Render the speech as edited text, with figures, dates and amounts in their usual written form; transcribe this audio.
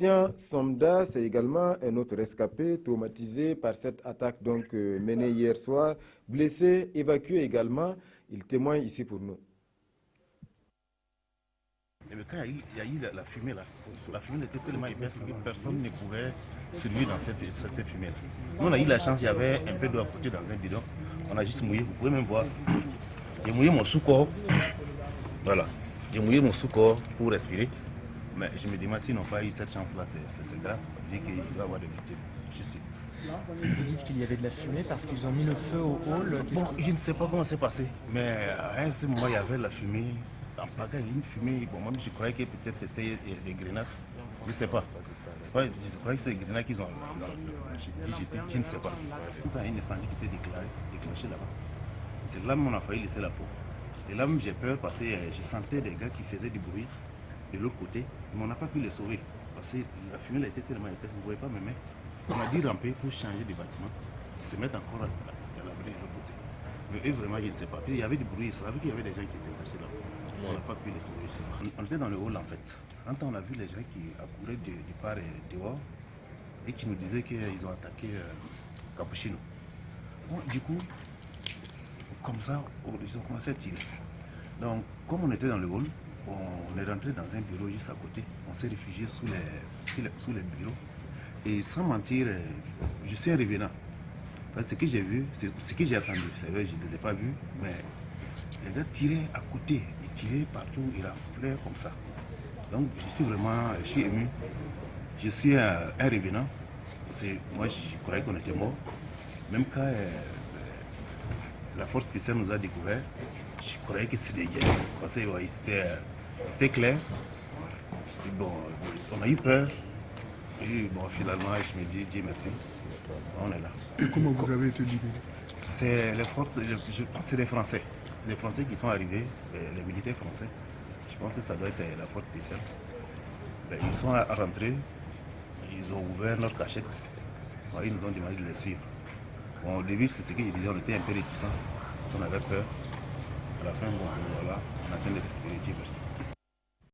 Sébastien Somda, c'est également un autre rescapé traumatisé par cette attaque menée hier soir, blessé, évacué également. Il témoigne ici pour nous. Mais quand il y a eu la fumée là, la fumée était tellement épaisse que personne ne pouvait survivre dans cette fumée là. Nous on a eu la chance, il y avait un peu d'eau à côté dans un bidon. On a juste mouillé, vous pouvez même voir. J'ai mouillé mon sous-corps. Voilà. J'ai mouillé mon sous-corps pour respirer. Mais je me demande s'ils n'ont pas eu cette chance là, c'est grave. Ça veut dire qu'il va y avoir des victimes. Je suis. Vous dites qu'il y avait de la fumée parce qu'ils ont mis le feu au hall. Bon, je ne sais pas comment c'est passé, mais à un certain moment, il y avait la fumée. En pagaille, une fumée. Bon, moi, je croyais que peut-être c'était des grenades. Je ne sais pas. Je croyais que c'est des grenades qu'ils ont jeté. Je ne sais pas. Tout un incendie qui s'est déclenché là-bas. C'est là où on a failli laisser la peau. Et là, j'ai peur parce que je sentais des gars qui faisaient du bruit de l'autre côté, mais on n'a pas pu les sauver parce que la fumée était tellement épaisse, vous ne voyez pas mes mains. On a dû ramper pour changer de bâtiment et se mettre encore à l'abri de l'autre côté. Mais eux, vraiment, je ne sais pas. Puis il y avait du bruit, ils savaient qu'il y avait des gens qui étaient cachés là. On n'a pas pu les sauver, je sais pas. On était dans le hall en fait. Quand on a vu les gens qui accouraient du part et dehors et qui nous disaient qu'ils ont attaqué Capuchino. Bon, du coup, comme ça, ils ont commencé à tirer. Donc, comme on était dans le hall, on est rentré dans un bureau juste à côté. On s'est réfugié sous les bureaux. Et sans mentir, je suis un revenant. Parce que ce que j'ai vu, c'est ce que j'ai attendu. C'est vrai, je ne les ai pas vus, mais les gars tiraient à côté. Ils tiraient partout, ils raflaient comme ça. Donc, je suis ému. Je suis un revenant. Moi, je croyais qu'on était mort. Même quand la force spéciale nous a découvert, je croyais que c'était des guerres. Parce que c'était clair. Et bon, on a eu peur. Et bon, finalement, je me dis, Dieu merci. On est là. Et comment vous avez été libéré? C'est les forces, je pense que c'est les Français. C'est les Français qui sont arrivés, les militaires français. Je pense que ça doit être la force spéciale. Ils sont rentrés, ils ont ouvert notre cachette. Ils nous ont demandé de les suivre. Bon, au début, c'est ce que je disais, on était un peu réticents. On avait peur. À la fin, bon, voilà, on a atteint de respirer, Dieu merci.